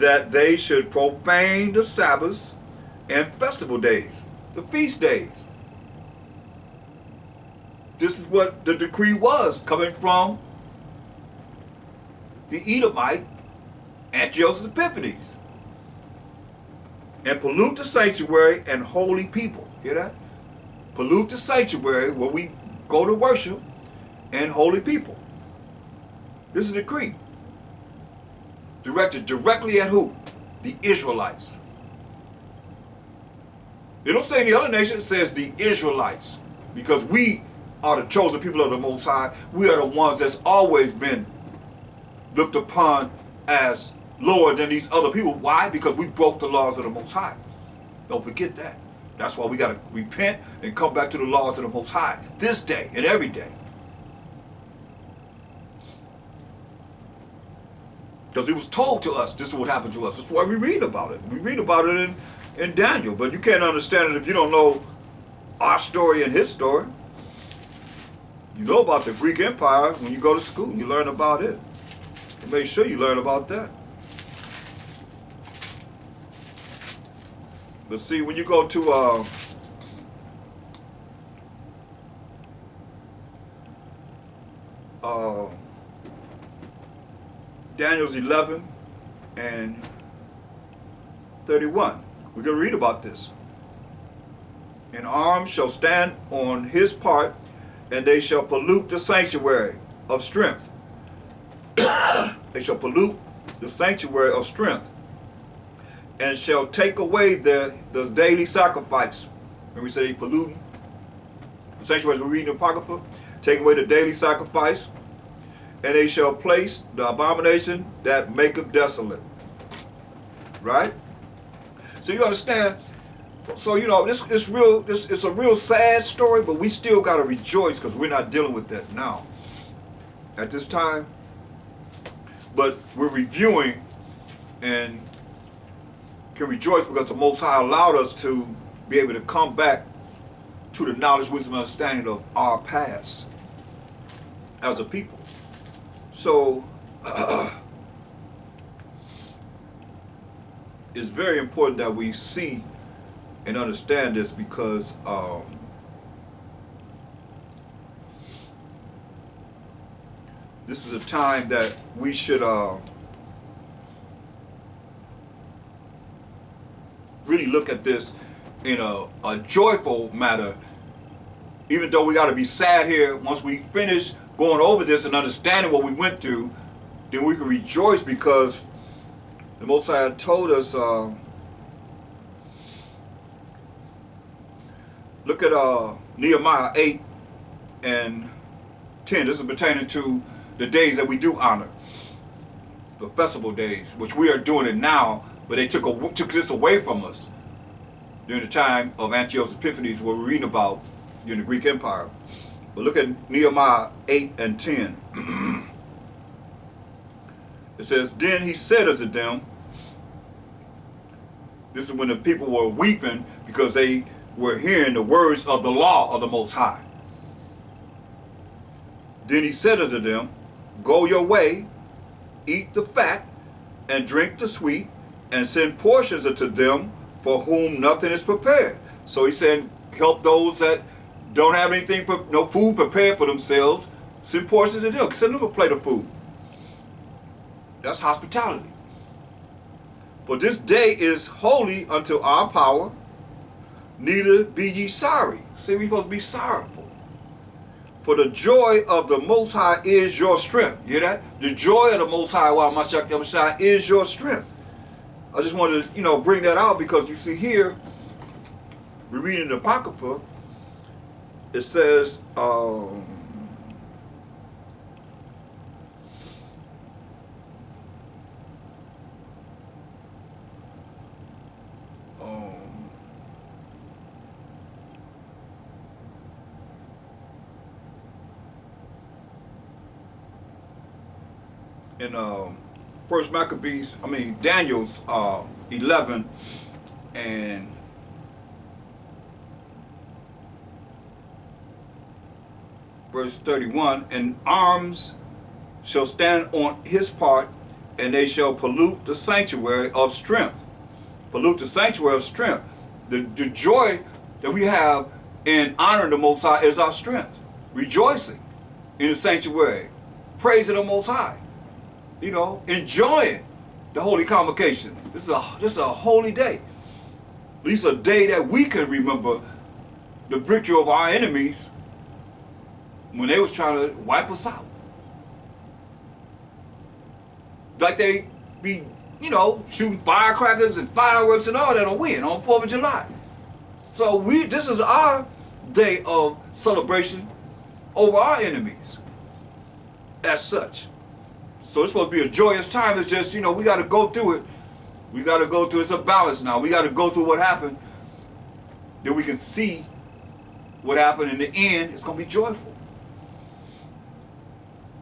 that they should profane the Sabbaths and festival days, the feast days. This is what the decree was coming from the Edomite Antiochus Epiphanes. And pollute the sanctuary and holy people. Hear that? Pollute the sanctuary where we go to worship and holy people. This is a decree. Directed directly at who? The Israelites. They don't say any other nation, it says the Israelites. Because we are the chosen people of the Most High. We are the ones that's always been looked upon as lower than these other people. Why? Because we broke the laws of the Most High. Don't forget that. That's why we got to repent and come back to the laws of the Most High this day and every day. Because it was told to us this is what happened to us. That's why we read about it. We read about it in Daniel. But you can't understand it if you don't know our story and his story. You know about the Greek Empire when you go to school. You learn about it. And make sure you learn about that. But see, when you go to Daniel's 11 and 31, we're going to read about this. An arm shall stand on his part, and they shall pollute the sanctuary of strength. They shall pollute the sanctuary of strength, and shall take away the daily sacrifice. When we say polluting the sanctuary, we read in the Apocrypha, take away the daily sacrifice, and they shall place the abomination that maketh desolate. Right? So you understand. So you know this is real. This it's a real sad story, but we still got to rejoice because we're not dealing with that now at this time. But we're reviewing and can rejoice because the Most High allowed us to be able to come back to the knowledge, wisdom, and understanding of our past as a people. So it's very important that we see and understand this because this is a time that we should really look at this in a joyful matter, even though we got to be sad here. Once we finish going over this and understanding what we went through, then we can rejoice because the Most High told us, look at Nehemiah 8 and 10. This is pertaining to the days that we do honor, the festival days, which we are doing it now, but they took this away from us during the time of Antiochus Epiphanes, what we're reading about during the Greek Empire. But look at Nehemiah 8 and 10. It says, then he said unto them, this is when the people were weeping because they were hearing the words of the law of the Most High. Then he said unto them, go your way, eat the fat, and drink the sweet, and send portions unto them for whom nothing is prepared. So he said, help those that don't have anything, no food prepared for themselves, send portions to them. Send them a plate of food. That's hospitality. For this day is holy unto our power, neither be ye sorry. See, we're supposed to be sorrowful. For the joy of the Most High is your strength. You hear that? The joy of the Most High, Mashiach is your strength. I just wanted to, bring that out because you see here, we're reading the Apocrypha. It says, in First Maccabees, Daniel's 11 and verse 31, and arms shall stand on his part, and they shall pollute the sanctuary of strength. Pollute the sanctuary of strength. The joy that we have in honoring the Most High is our strength. Rejoicing in the sanctuary, praising the Most High, enjoying the holy convocations. This is a holy day. At least a day that we can remember the victory of our enemies when they was trying to wipe us out. Like they be, shooting firecrackers and fireworks and all that on when? On 4th of July. So this is our day of celebration over our enemies as such. So it's supposed to be a joyous time. It's just, we got to go through it. We got to go through, it's a balance now. We got to go through what happened. Then we can see what happened. In the end, it's going to be joyful.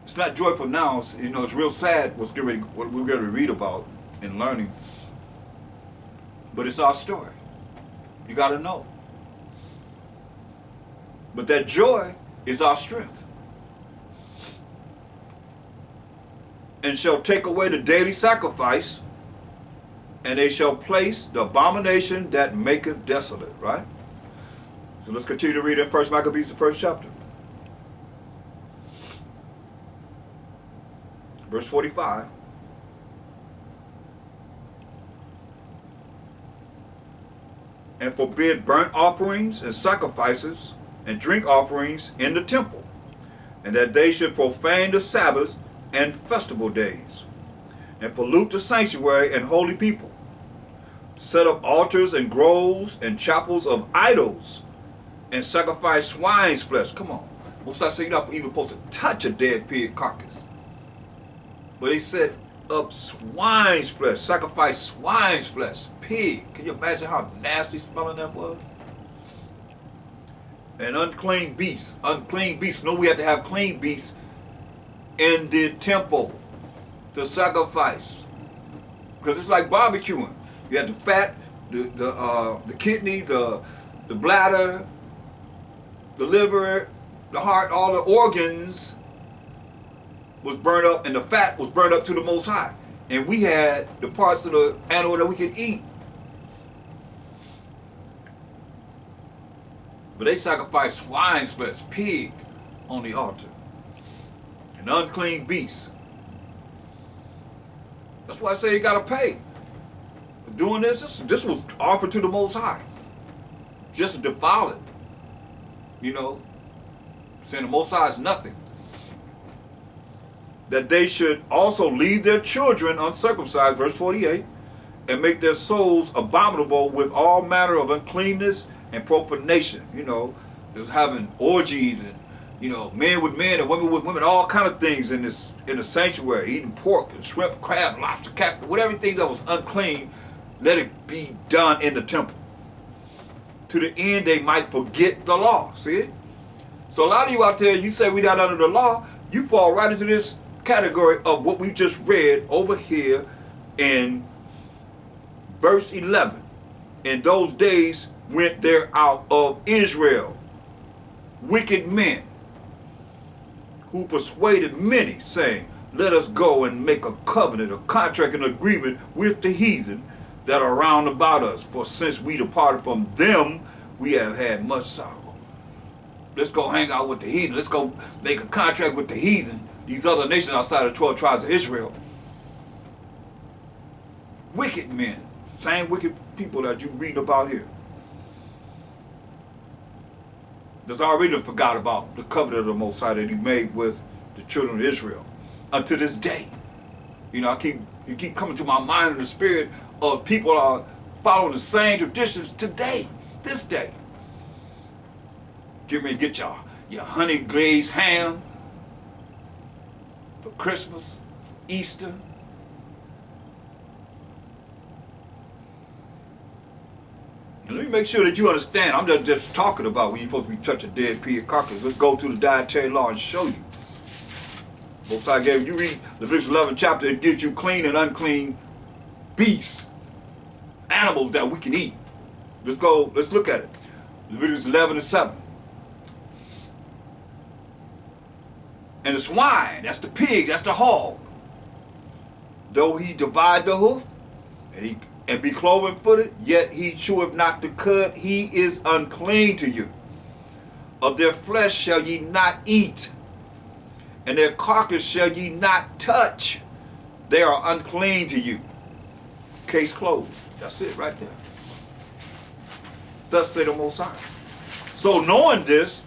It's not joyful now. It's real sad what we're going to read about and learning. But it's our story. You got to know. But that joy is our strength. And shall take away the daily sacrifice, and they shall place the abomination that maketh desolate. Right? So let's continue to read in 1 Maccabees, the 1st chapter. Verse 45. And forbid burnt offerings and sacrifices and drink offerings in the temple, and that they should profane the Sabbath and festival days, and pollute the sanctuary and holy people, set up altars and groves and chapels of idols, and sacrifice swine's flesh. Come on. Most I say you're not even supposed to touch a dead pig carcass. But they set up swine's flesh, sacrifice swine's flesh, pig. Can you imagine how nasty smelling that was? And unclean beasts. Unclean beasts. No, we have to have clean beasts in the temple to sacrifice. Because it's like barbecuing. You have the fat, the kidney, the bladder, the liver, the heart, all the organs was burned up, and the fat was burned up to the Most High. And we had the parts of the animal that we could eat. But they sacrificed swine's flesh, pig, on the altar. An unclean beast. That's why I say you gotta pay. For doing this was offered to the Most High. Just to defile it. Saying the Most High is nothing. That they should also leave their children uncircumcised, verse 48, and make their souls abominable with all manner of uncleanness and profanation. It was having orgies and, men with men and women with women, all kind of things in the sanctuary, eating pork and shrimp, crab, lobster, cat, whatever, everything that was unclean, let it be done in the temple. To the end they might forget the law. See it? So a lot of you out there, you say we're not under the law, you fall right into this category of what we just read over here in verse 11. In those days went there out of Israel wicked men who persuaded many, saying, let us go and make a covenant, a contract, an agreement with the heathen that are round about us. For since we departed from them, we have had much sorrow. Let's go hang out with the heathen. Let's go make a contract with the heathen. These other nations outside of the 12 tribes of Israel. Wicked men. Same wicked people that you read about here. There's already forgot about the covenant of the Most High that he made with the children of Israel. Until this day. You keep coming to my mind in the spirit of people are following the same traditions today. This day. Get ready to get your honey glazed ham for Christmas, Easter. And let me make sure that you understand. I'm just talking about when you're supposed to be touching dead pig carcass. Let's go to the dietary law and show you. Most I gave you read Leviticus 11 chapter, it gives you clean and unclean beasts, animals that we can eat. Let's look at it. Leviticus 11 and 7. And the swine, that's the pig, that's the hog. though he divide the hoof, and be cloven footed, yet he cheweth not the cud, he is unclean to you. Of their flesh shall ye not eat, and their carcass shall ye not touch. They are unclean to you. Case closed. That's it right there. Thus say the Most High. So knowing this,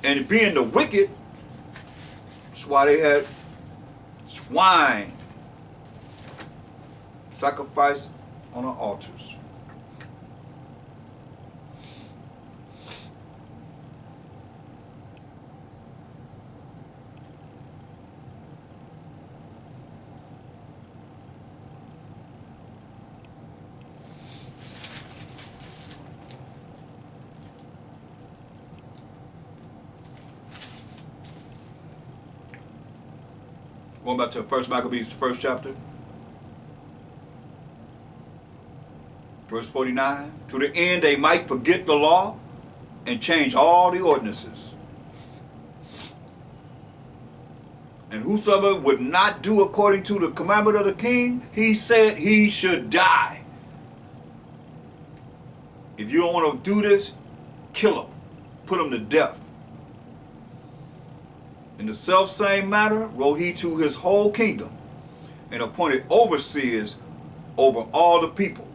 and being the wicked, that's why they had swine sacrificed on the altars. Going back to 1 Maccabees, the first chapter. Verse 49. To the end they might forget the law and change all the ordinances. And whosoever would not do according to the commandment of the king, he said he should die. If you don't want to do this, kill him. Put him to death. In the self-same manner wrote he to his whole kingdom, and appointed overseers over all the people,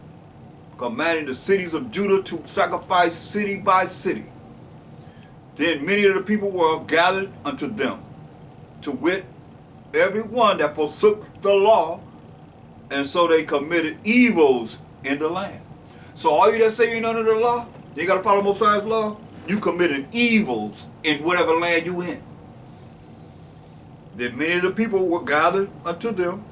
commanding the cities of Judah to sacrifice city by city. Then many of the people were gathered unto them, to wit, every one that forsook the law, and so they committed evils in the land. So all you that say you ain't under the law, you got to follow Mosiah's law, you committed evils in whatever land you in. Then many of the people were gathered unto them,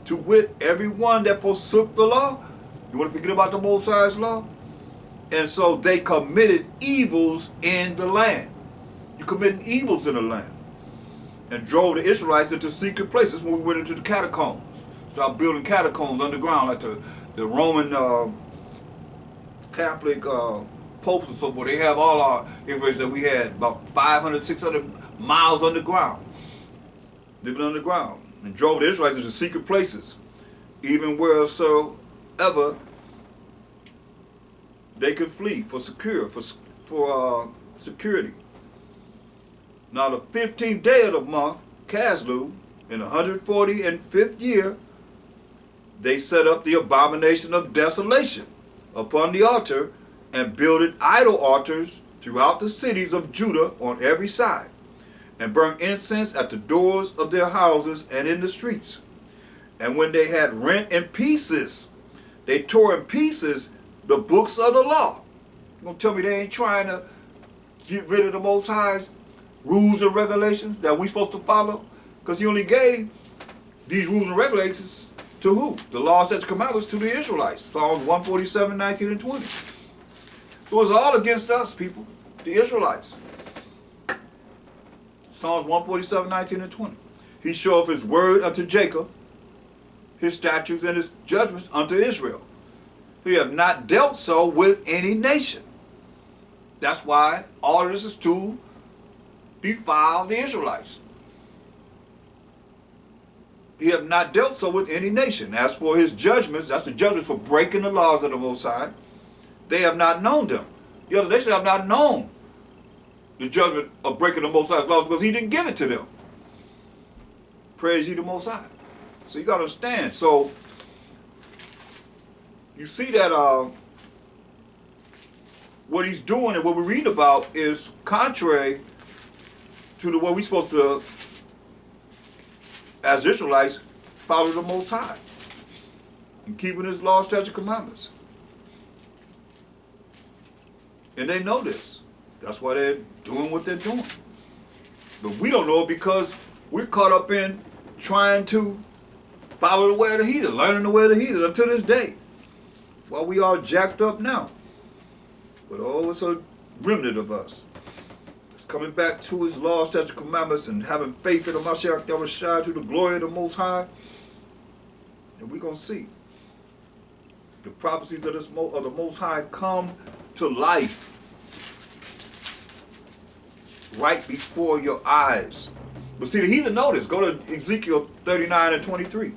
to wit, every one that forsook the law. You want to forget about the Most High's law? And so they committed evils in the land. You committed evils in the land. And drove the Israelites into secret places when we went into the catacombs. Started building catacombs underground like the Roman Catholic popes and so forth. They have all our information that we had about 500, 600 miles underground. Living underground, and drove the Israelites into secret places, even wheresoever they could flee for security. Now the 15th day of the month, Caslu, in the 145th year, they set up the abomination of desolation upon the altar, and builded idol altars throughout the cities of Judah on every side, and burnt incense at the doors of their houses and in the streets. And when they had rent in pieces, they tore in pieces the books of the law. You gonna tell me they ain't trying to get rid of the Most High's rules and regulations that we supposed to follow? Because he only gave these rules and regulations to who? The law, statutes, commandments to the Israelites. Psalms 147, 19 and 20. So it's all against us, people, the Israelites. Psalms 147, 19 and 20. He showeth his word unto Jacob, his statutes and his judgments unto Israel. He have not dealt so with any nation. That's why all of this is to defile the Israelites. He have not dealt so with any nation. As for his judgments, that's the judgment for breaking the laws of the Most High. They have not known them. The other nations have not known the judgment of breaking the Most High's laws because he didn't give it to them. Praise ye the Most High. So you got to understand. So you see that what he's doing and what we read about is contrary to the way we're supposed to, as Israelites, follow the Most High and keeping his law, statutes, commandments. And they know this. That's why they're doing what they're doing. But we don't know it because we're caught up in trying to follow the way of the heathen, learning the way of the heathen until this day. While we all jacked up now. But oh, it's a remnant of us. It's coming back to his law, statutes, commandments, and having faith in the Mashiach Yahushua to the glory of the Most High. And we're going to see the prophecies of the Most High come to life right before your eyes. But see, the heathen know this. Go to Ezekiel 39 and 23.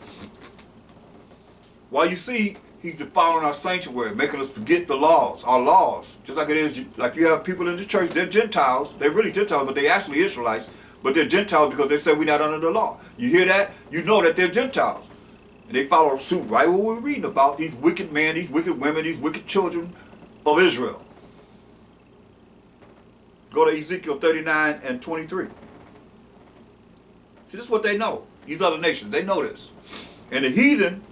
While you see he's defiling our sanctuary, making us forget the laws, our laws. Just like it is, like you have people in the church, they're Gentiles. They're really Gentiles, but they actually Israelites. But they're Gentiles because they say we're not under the law. You hear that? You know that they're Gentiles. And they follow suit right what we're reading about, these wicked men, these wicked women, these wicked children of Israel. Go to Ezekiel 39 and 23. See, this is what they know. These other nations, they know this. And the heathen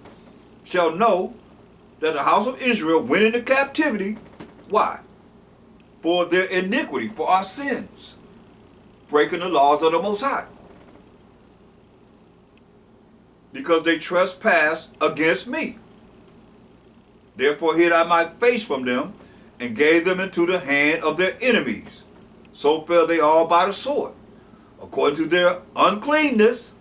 shall know that the house of Israel went into captivity. Why? For their iniquity, for our sins, breaking the laws of the Most High. Because they trespassed against me. Therefore hid I my face from them, and gave them into the hand of their enemies. So fell they all by the sword. According to their uncleanness,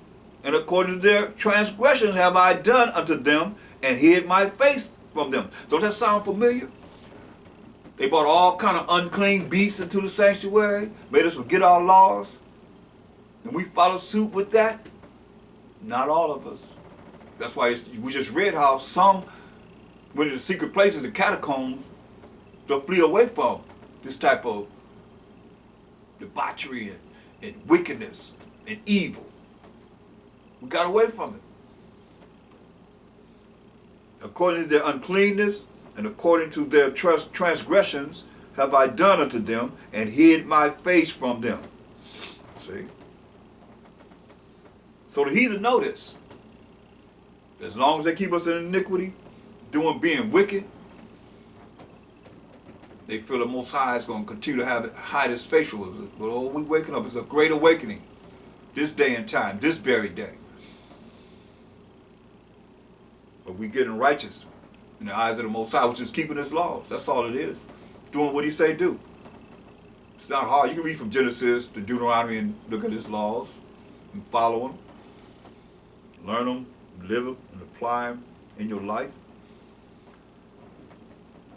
and according to their transgressions have I done unto them, and hid my face from them. Don't that sound familiar? They brought all kind of unclean beasts into the sanctuary, made us forget our laws, and we follow suit with that. Not all of us. That's why we just read how some went into secret places, the catacombs, to flee away from this type of debauchery and wickedness and evil. We got away from it. According to their uncleanness and according to their transgressions have I done unto them, and hid my face from them. See? So the heathen know this. As long as they keep us in iniquity, being wicked, they feel the Most High is going to continue to hide his face from us. But oh, we waking up. It's a great awakening. This day and time, this very day. But we getting righteous in the eyes of the Most High, which is keeping his laws. That's all it is. Doing what he say do. It's not hard. You can read from Genesis to Deuteronomy and look at his laws and follow them. Learn them, live them, and apply them in your life.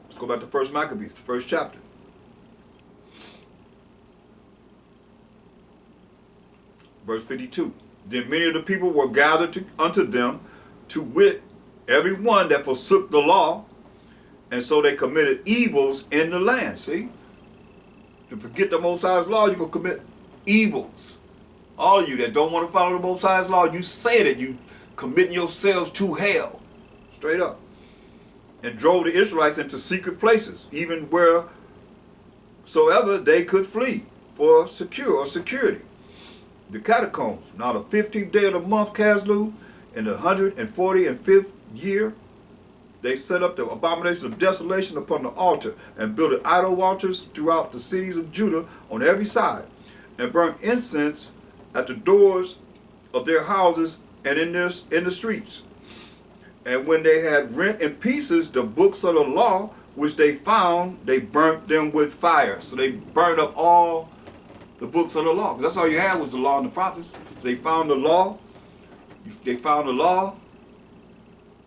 Let's go back to 1 Maccabees, the first chapter. Verse 52. Then many of the people were gathered unto them, to wit, every one that forsook the law, and so they committed evils in the land. See? To forget the Most High's law, you're going to commit evils. All of you that don't want to follow the Most High's law, you say that you committing yourselves to hell. Straight up. And drove the Israelites into secret places, even wheresoever they could flee for security. The catacombs. Now the 15th day of the month, Caslu, in the 145th year, they set up the abomination of desolation upon the altar, and built idol altars throughout the cities of Judah on every side, and burnt incense at the doors of their houses and in the streets. And when they had rent in pieces the books of the law, which they found, they burnt them with fire. So they burned up all the books of the law. Because that's all you had was the law and the prophets. So they found the law. They found the law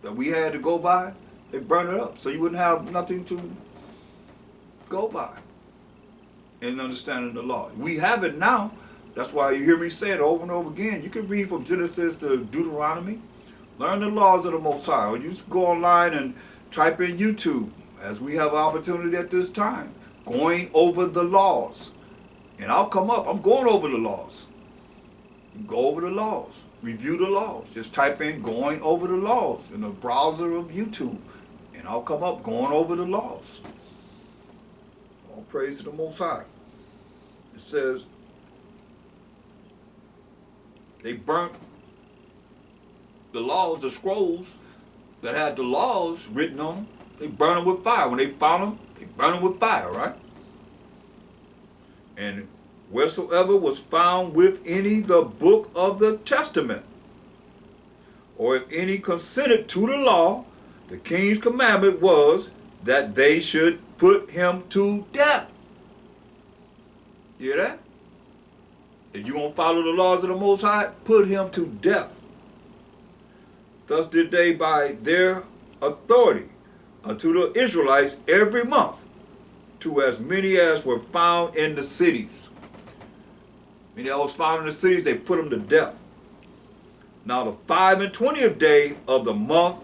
that we had to go by. They burned it up. So you wouldn't have nothing to go by in understanding the law. We have it now. That's why you hear me say it over and over again. You can read from Genesis to Deuteronomy. Learn the laws of the Most High. Or you just go online and type in YouTube, as we have opportunity at this time, going over the laws. And I'll come up. I'm going over the laws. You go over the laws. Review the laws. Just type in going over the laws in the browser of YouTube. And I'll come up going over the laws. All praise to the Most High. It says, they burnt the laws, the scrolls that had the laws written on them. They burned them with fire. When they found them, they burned them with fire, right? And wheresoever was found with any the book of the testament, or if any consented to the law, the king's commandment was that they should put him to death. You hear that? If you won't follow the laws of the Most High, put him to death. Thus did they by their authority unto the Israelites every month, to as many as were found in the cities. Many that was found in the cities, they put them to death. Now the 5 and 20th day of the month,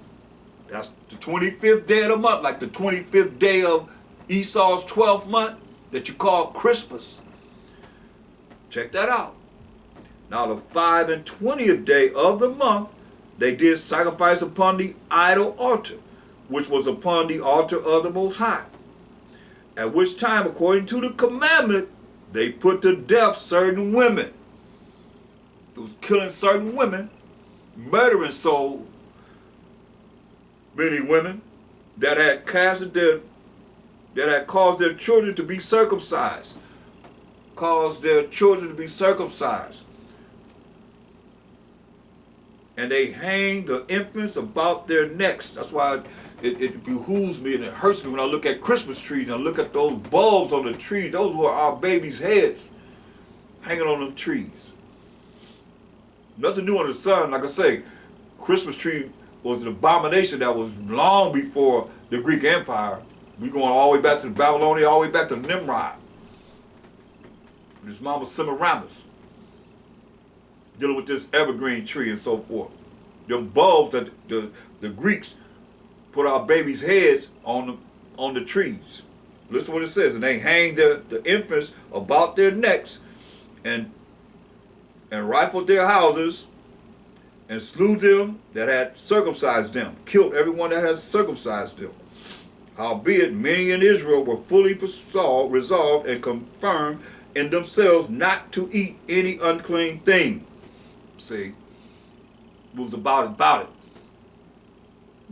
that's the 25th day of the month, like the 25th day of Esau's 12th month that you call Christmas. Check that out. Now the 5 and 20th day of the month, they did sacrifice upon the idol altar, which was upon the altar of the Most High. At which time, according to the commandment, they put to death certain women. It was killing certain women, murdering so many women that had caused their children to be circumcised. Caused their children to be circumcised. And they hang the infants about their necks. That's why it behooves me and it hurts me when I look at Christmas trees and I look at those bulbs on the trees. Those were our babies' heads hanging on them trees. Nothing new under the sun. Like I say, Christmas tree was an abomination that was long before the Greek Empire. We going all the way back to Babylonia, all the way back to Nimrod. His mama Semiramis, dealing with this evergreen tree and so forth. Them bulbs that the Greeks put our babies' heads on the trees. Listen to what it says. And they hanged the infants about their necks and rifled their houses and slew them that had circumcised them, killed everyone that had circumcised them. Howbeit, many in Israel were fully resolved and confirmed in themselves not to eat any unclean thing. See, it was about it.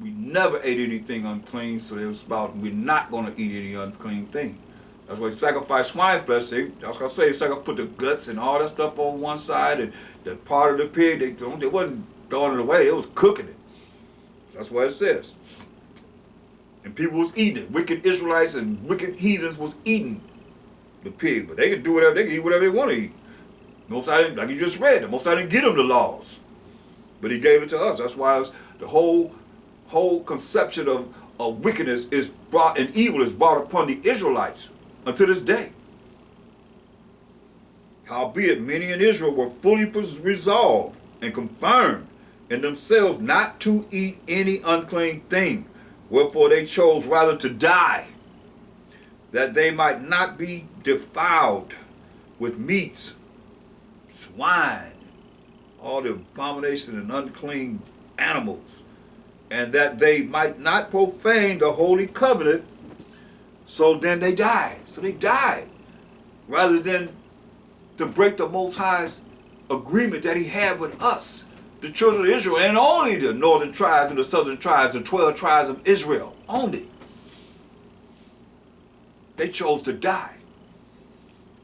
We never ate anything unclean, so it was about we're not going to eat any unclean thing. That's why they sacrifice swine flesh. That's what I say. They put the guts and all that stuff on one side, and the part of the pig, they wasn't throwing it away. They was cooking it. That's what it says. And people was eating it. Wicked Israelites and wicked heathens was eating the pig, but they could do whatever. They could eat whatever they want to eat. Most I didn't, like you just read. The Most I didn't give them the laws, but He gave it to us. That's why the whole conception of wickedness is brought and evil is brought upon the Israelites unto this day. Howbeit, many in Israel were fully resolved and confirmed in themselves not to eat any unclean thing, wherefore they chose rather to die, that they might not be defiled with meats, swine, all the abomination and unclean animals, and that they might not profane the holy covenant. So then they died. So they died rather than to break the Most High's agreement that He had with us, the children of Israel, and only the northern tribes and the southern tribes, the 12 tribes of Israel, only. They chose to die.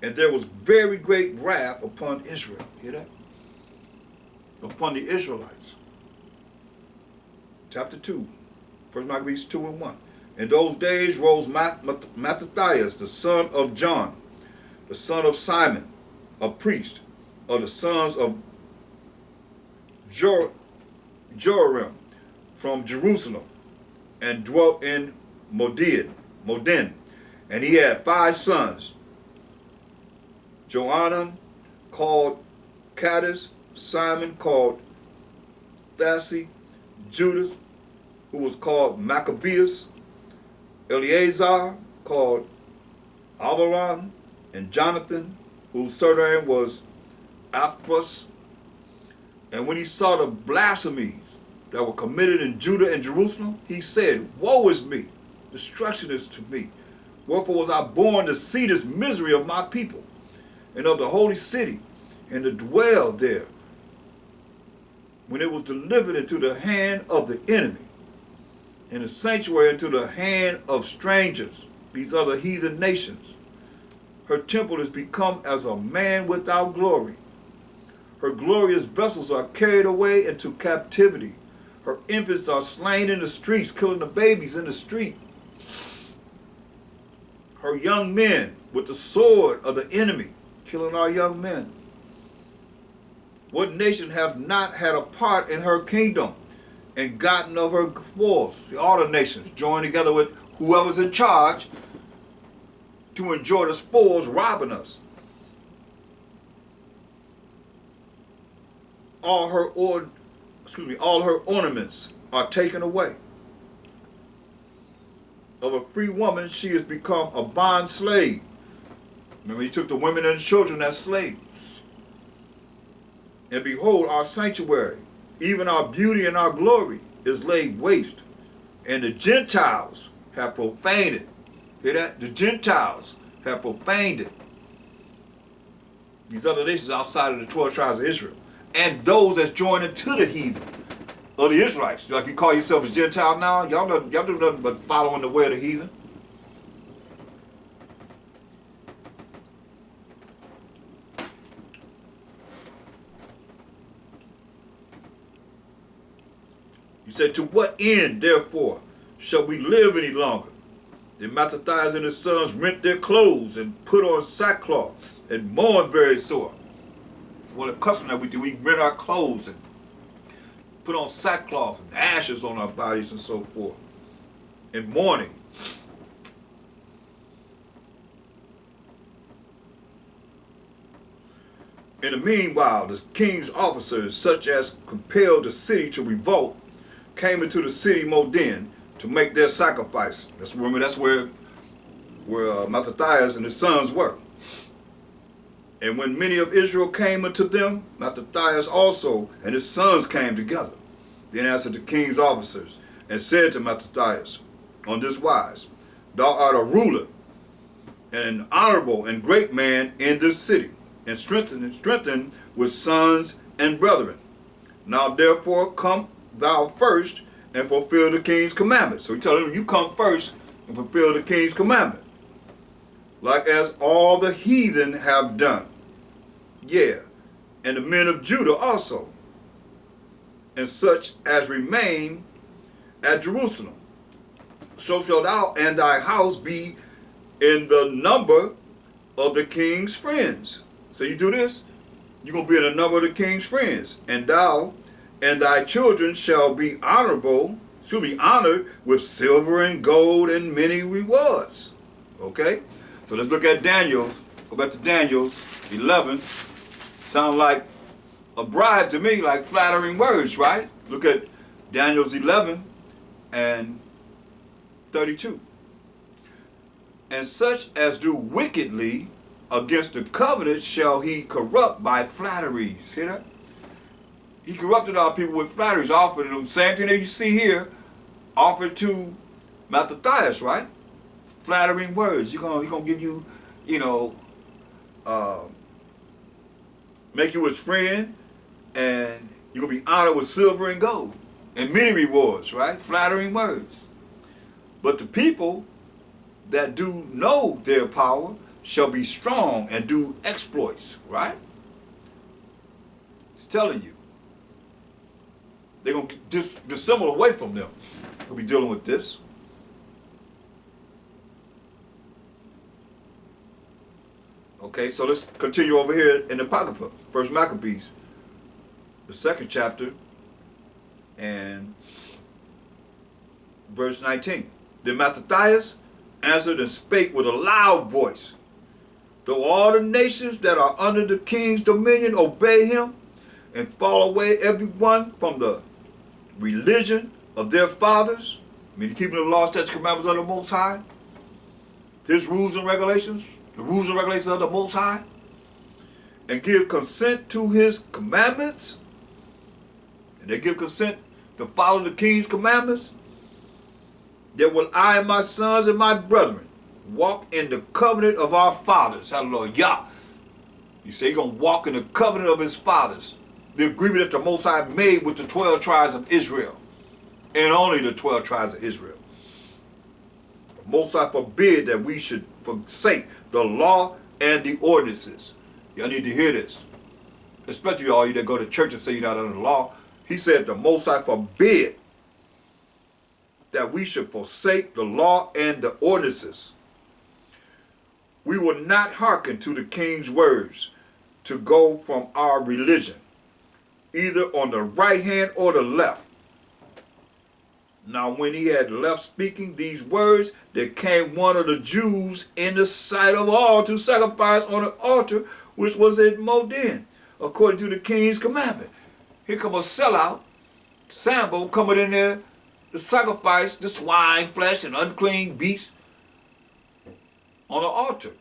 And there was very great wrath upon Israel. Hear that? Upon the Israelites. Chapter 2, 1 Maccabees 2 and 1. In those days rose Mattathias, the son of John, the son of Simon, a priest of the sons of Joram from Jerusalem, and dwelt in Modin. And he had 5 sons, Johanan called Cadus, Simon called Thaahwam, Judas, who was called Maccabeus, Eleazar called Alvaran, and Jonathan, whose surname was Aphus. And when he saw the blasphemies that were committed in Judah and Jerusalem, he said, Woe is me, destruction is to me. Wherefore was I born to see this misery of my people and of the holy city, and to dwell there, when it was delivered into the hand of the enemy, and the sanctuary into the hand of strangers, these other heathen nations. Her temple is become as a man without glory. Her glorious vessels are carried away into captivity. Her infants are slain in the streets, killing the babies in the street. Her young men with the sword of the enemy, killing our young men. What nation have not had a part in her kingdom and gotten of her spoils? All the nations joined together with whoever's in charge to enjoy the spoils, robbing us. all her all her ornaments are taken away. Of a free woman she has become a bond slave. Remember, he took the women and the children as slaves. And behold, our sanctuary, even our beauty and our glory, is laid waste. And the Gentiles have profaned it. Hear that? The Gentiles have profaned it. These other nations outside of the 12 tribes of Israel. And those that's joining to the heathen of the Israelites. Like you call yourself a Gentile now, y'all do nothing but following the way of the heathen. He said, to what end, therefore, shall we live any longer? Then Mattathias and his sons rent their clothes and put on sackcloth and mourn very sore. It's one of the custom that we do. We rent our clothes and put on sackcloth and ashes on our bodies and so forth. In mourning. In the meanwhile, the king's officers, such as compelled the city to revolt, came into the city Modin to make their sacrifice. Remember, that's where Mattathias and his sons were. And when many of Israel came unto them, Mattathias also and his sons came together. Then answered the king's officers and said to Mattathias on this wise, thou art a ruler and an honorable and great man in this city, and strengthened with sons and brethren. Now therefore come thou first and fulfill the king's commandment. So he tells him, you come first and fulfill the king's commandment, like as all the heathen have done. Yeah, and the men of Judah also, and such as remain at Jerusalem. So shalt thou and thy house be in the number of the king's friends. So you do this, you're going to be in the number of the king's friends. And thou and thy children shall be honored with silver and gold and many rewards. Okay? So let's look at Daniel. Go back to Daniel 11. Sound like a bribe to me, like flattering words, right? Look at Daniel's 11 and 32. And such as do wickedly against the covenant shall he corrupt by flatteries. Hear that? He corrupted our people with flatteries, offered them, same thing that you see here, offered to Mattathias, right? Flattering words. He's gonna give you, make you his friend, and you're gonna be honored with silver and gold and many rewards, right? Flattering words. But the people that do know their power shall be strong and do exploits, right? It's telling you. They're going to dissemble away from them. We'll be dealing with this. Okay, so let's continue over here in the Apocrypha. First Maccabees, the 2nd chapter, and verse 19. Then Mattathias answered and spake with a loud voice, though all the nations that are under the king's dominion obey him, and fall away every one from the religion of their fathers, meaning keeping the law, statutes, commandments of the Most High, his rules and regulations, the rules and regulations of the Most High, and give consent to his commandments, and they give consent to follow the king's commandments, that will I and my sons and my brethren walk in the covenant of our fathers. Hallelujah. He said he's going to walk in the covenant of his fathers. The agreement that the Most High made with the 12 tribes of Israel. And only the 12 tribes of Israel. The Most High forbid that we should forsake the law and the ordinances. Y'all need to hear this. Especially all you that go to church and say you're not under the law. He said the Most High forbid that we should forsake the law and the ordinances. We will not hearken to the king's words to go from our religion, either on the right hand or the left. Now when he had left speaking these words, there came one of the Jews in the sight of all to sacrifice on an altar which was at Modin, according to the king's commandment. Here come a sellout, Sambo coming in there to sacrifice the swine flesh and unclean beasts on the altar.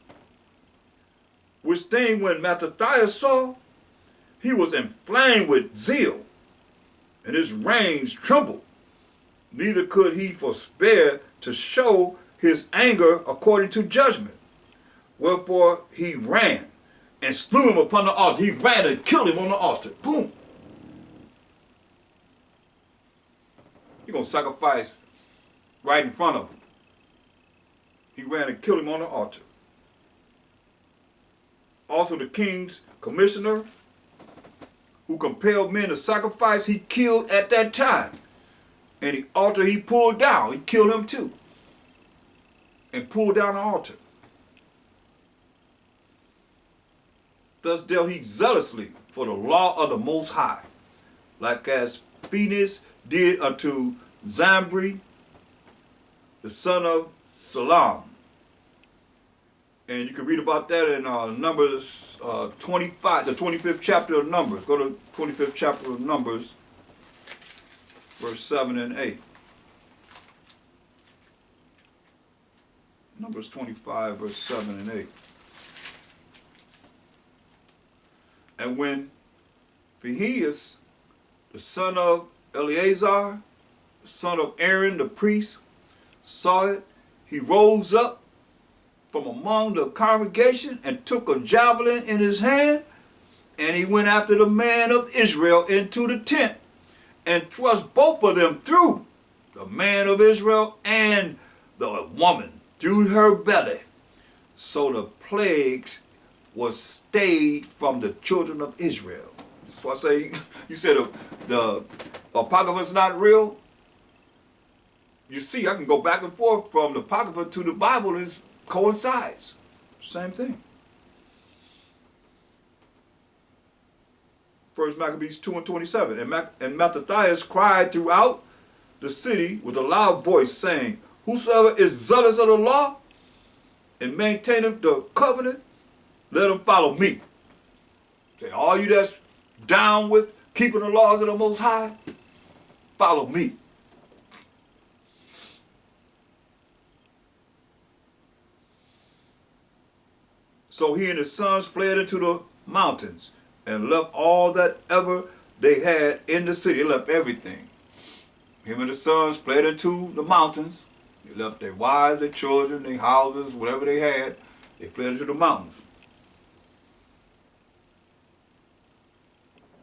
Which thing when Mattathias saw, he was inflamed with zeal, and his reins trembled. Neither could he forbear to show his anger according to judgment. Wherefore he ran and slew him upon the altar. He ran and killed him on the altar. Boom. You're going to sacrifice right in front of him. He ran and killed him on the altar. Also the king's commissioner, who compelled men to sacrifice, he killed at that time. And the altar he pulled down, he killed him too. And pulled down the altar. Thus dealt he zealously for the law of the Most High, like as Phoenix did unto Zambri, the son of Salam. And you can read about that in Numbers 25, the 25th chapter of Numbers. Go to 25th chapter of Numbers, verse 7 and 8. Numbers 25, verse 7 and 8. And when Phinehas, the son of Eleazar, the son of Aaron the priest, saw it, he rose up from among the congregation and took a javelin in his hand, and he went after the man of Israel into the tent and thrust both of them through, the man of Israel and the woman, through her belly. So the plagues was stayed from the children of Israel. That's why I say, you said the Apocrypha is not real. You see, I can go back and forth from the Apocrypha to the Bible. It coincides. Same thing. First Maccabees 2 and 27. And Mattathias cried throughout the city with a loud voice, saying, whosoever is zealous of the law and maintaineth the covenant, let him follow me. Say, all you that's down with keeping the laws of the Most High, follow me. So he and his sons fled into the mountains and left all that ever they had in the city. They left everything. Him and his sons fled into the mountains. They left their wives, their children, their houses, whatever they had. They fled into the mountains.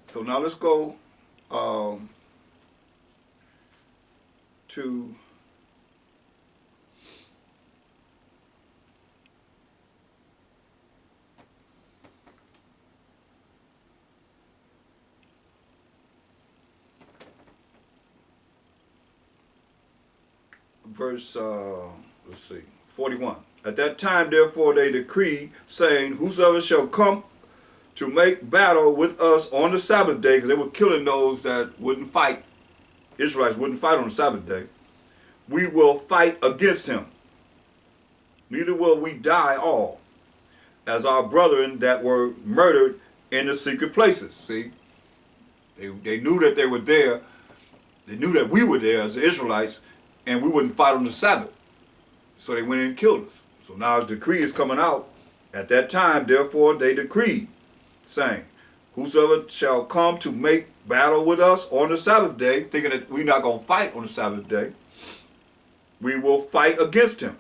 So now let's go to verse, 41. At that time, therefore, they decreed, saying, whosoever shall come to make battle with us on the Sabbath day, because they were killing those that wouldn't fight. Israelites wouldn't fight on the Sabbath day. We will fight against him. Neither will we die all, as our brethren that were murdered in the secret places. See, they knew that they were there. They knew that we were there as the Israelites, and we wouldn't fight on the Sabbath. So they went in and killed us. So now his decree is coming out. At that time, therefore, they decreed, saying, whosoever shall come to make battle with us on the Sabbath day, thinking that we're not going to fight on the Sabbath day, we will fight against him.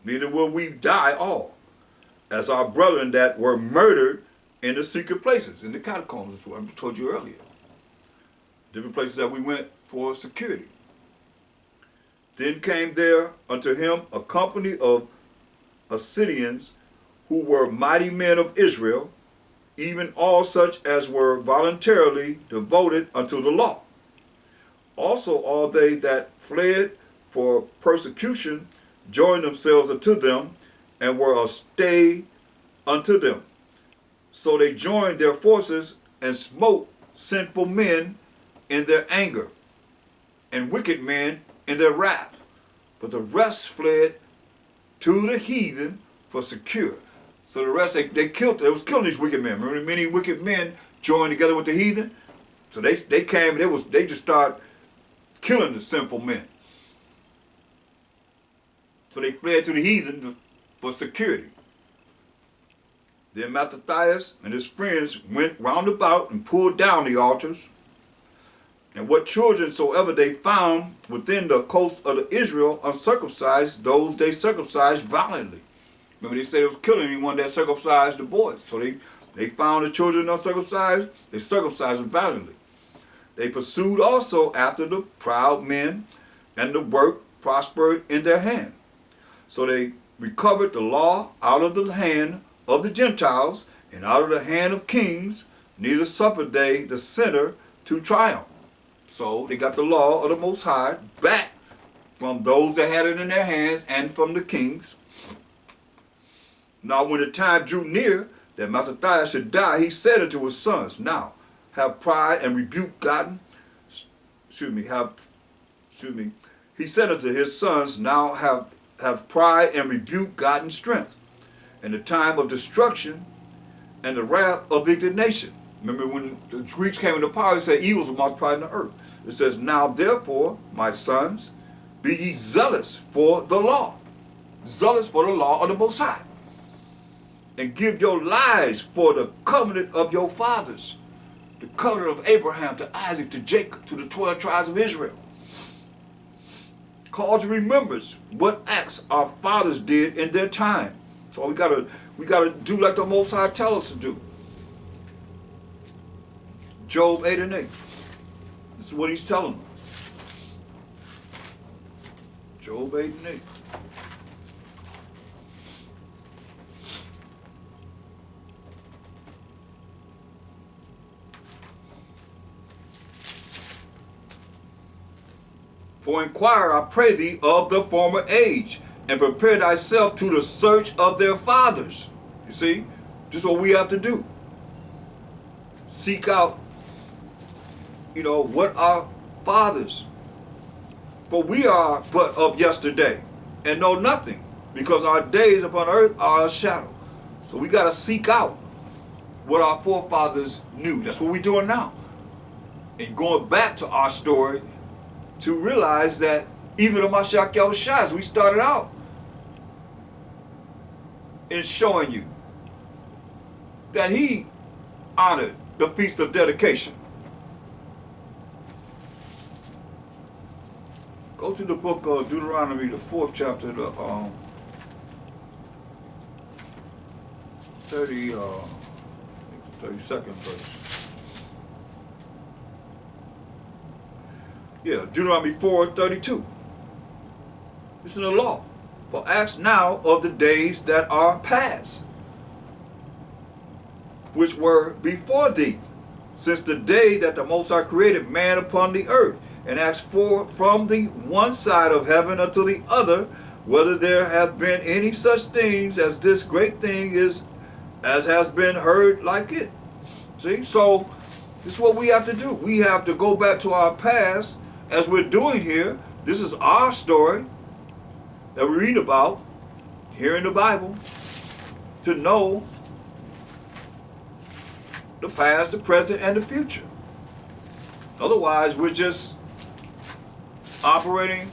Neither will we die all, as our brethren that were murdered in the secret places, in the catacombs, is what I told you earlier. Different places that we went for security. Then came there unto him a company of Assyrians, who were mighty men of Israel, even all such as were voluntarily devoted unto the law. Also all they that fled for persecution joined themselves unto them, and were a stay unto them. So they joined their forces and smote sinful men in their anger, and wicked men in their wrath. But the rest fled to the heathen for secure. So the rest, they killed, they was killing these wicked men. Remember, many wicked men joined together with the heathen. So they came, they just started killing the sinful men. So they fled to the heathen for security. Then Mattathias and his friends went round about and pulled down the altars. And what children soever they found within the coast of the Israel uncircumcised, those they circumcised violently. Remember, they said it was killing anyone that circumcised the boys. So they found the children uncircumcised, they circumcised them violently. They pursued also after the proud men, and the work prospered in their hand. So they recovered the law out of the hand of the Gentiles, and out of the hand of kings, neither suffered they the sinner to triumph. So they got the law of the Most High back from those that had it in their hands and from the kings. Now when the time drew near that Mattathias should die, he said unto his sons, now have pride and rebuke gotten, he said unto his sons, now have pride and rebuke gotten strength, and the time of destruction and the wrath of indignation. Remember when the Greeks came into power, it said evils were multiplied in the earth. It says, now therefore, my sons, be ye zealous for the law. Zealous for the law of the Most High. And give your lives for the covenant of your fathers. The covenant of Abraham to Isaac to Jacob to the 12 tribes of Israel. Call to remembrance what acts our fathers did in their time. So we gotta do like the Most High tell us to do. Job 8 and 8. This is what he's telling them. Job 8 and 8. For inquire, I pray thee, of the former age, and prepare thyself to the search of their fathers. You see, this is what we have to do. Seek out, what our fathers. For we are but of yesterday, and know nothing, because our days upon earth are a shadow. So we got to seek out what our forefathers knew. That's what we're doing now. And going back to our story, to realize that even the h.o.i, as we started out in showing you that he honored the Feast of Dedication. Go to the book of Deuteronomy, the 4th chapter, the 32nd verse. Yeah, Deuteronomy 4:32. This is the law. For ask now of the days that are past, which were before thee, since the day that the Most High created man upon the earth, and ask from the one side of heaven unto the other, whether there have been any such things as this great thing is, as has been heard like it. See, so this is what we have to do. We have to go back to our past, as we're doing here. This is our story that we read about here in the Bible, to know the past, the present, and the future. Otherwise, we're just operating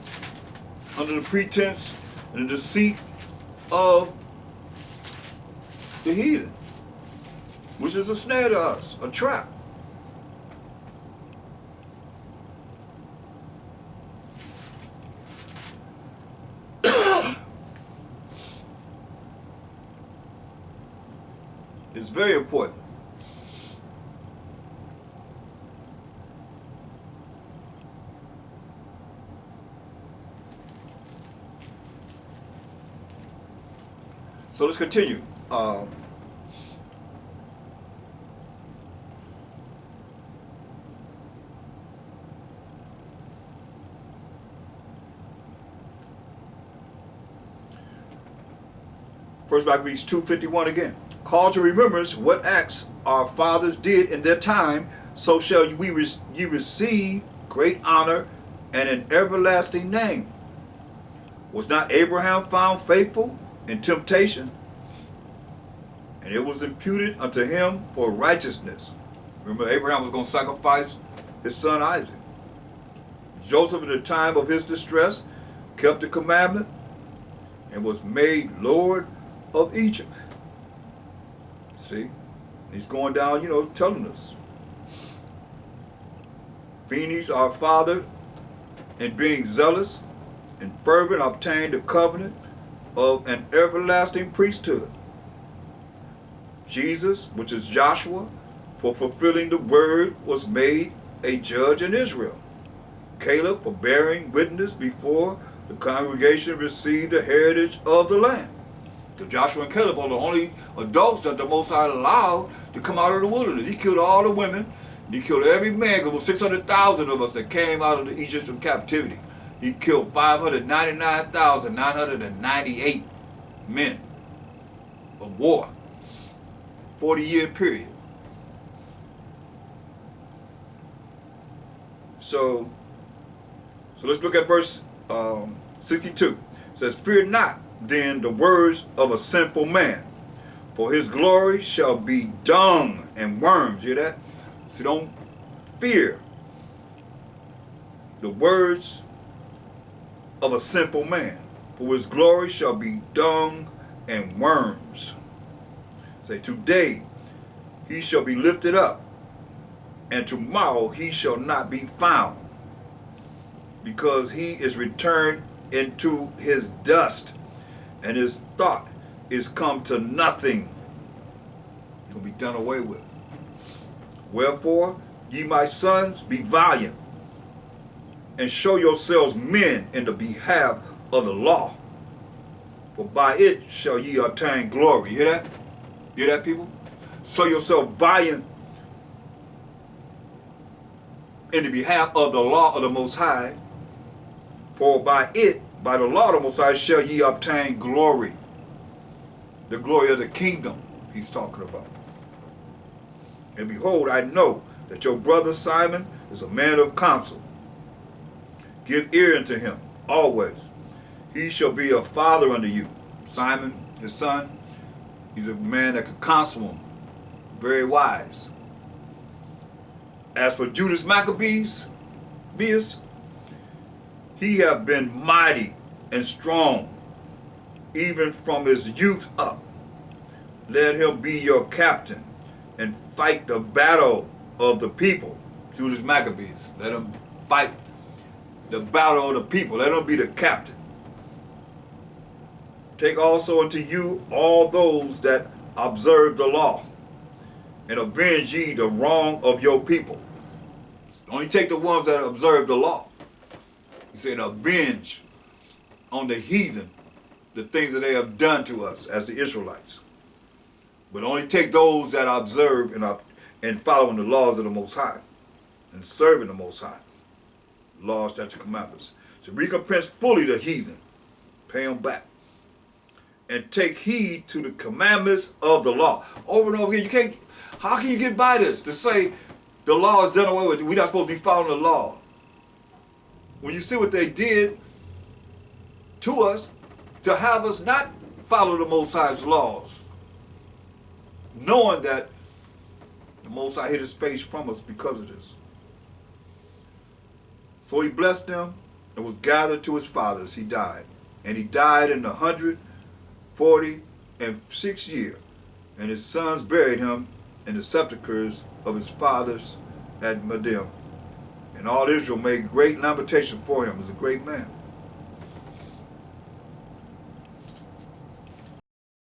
under the pretense and the deceit of the heathen, which is a snare to us, a trap. It's very important. So let's continue. First Bible reads 2:51 again. Call to remembrance what acts our fathers did in their time, so shall ye receive great honor and an everlasting name. Was not Abraham found faithful in temptation, and it was imputed unto him for righteousness? Remember, Abraham was going to sacrifice his son Isaac. Joseph, in the time of his distress, kept the commandment and was made Lord of Egypt. See? He's going down, telling us. Phinehas, our father, in being zealous and fervent, obtained the covenant of an everlasting priesthood. Jesus, which is Joshua, for fulfilling the word, was made a judge in Israel. Caleb, for bearing witness before the congregation, received the heritage of the land. So Joshua and Caleb are the only adults that the Most High allowed to come out of the wilderness. He killed all the women, and he killed every man. There was 600,000 of us that came out of the Egyptian captivity. He killed 599,998 men of war. 40-year period. So let's look at verse 62. It says, "Fear not then the words of a sinful man, for his glory shall be dung and worms." You hear that? So don't fear the words of a sinful man, for his glory shall be dung and worms. Say, today he shall be lifted up, and tomorrow he shall not be found, because he is returned into his dust, and his thought is come to nothing. He'll be done away with. Wherefore, ye my sons, be valiant, and show yourselves men in the behalf of the law, for by it shall ye obtain glory. You hear that? You hear that, people? Show yourself valiant in the behalf of the law of the Most High, for by it, by the law of the Most High, shall ye obtain glory. The glory of the kingdom he's talking about. And behold, I know that your brother Simon is a man of counsel. Give ear unto him always. He shall be a father unto you. Simon, his son, he's a man that could counsel him. Very wise. As for Judas Maccabeus, he have been mighty and strong, even from his youth up. Let him be your captain and fight the battle of the people. Judas Maccabeus, let him fight the battle of the people. Let him be the captain. Take also unto you all those that observe the law, and avenge ye the wrong of your people. Only take the ones that observe the law. He said, avenge on the heathen the things that they have done to us as the Israelites. But only take those that observe and following the laws of the Most High and serving the Most High. Laws, statutes, commandments. So recompense fully the heathen. Pay them back. And take heed to the commandments of the law. Over and over again, how can you get by this? To say the law is done away with, we're not supposed to be following the law. When you see what they did to us, to have us not follow the Most High's laws, knowing that the Most High hid his face from us because of this. So he blessed them and was gathered to his fathers. He died. And he died in the 146th year. And his sons buried him in the sepulchres of his fathers at Madem. And all Israel made great lamentation for him. He was a great man.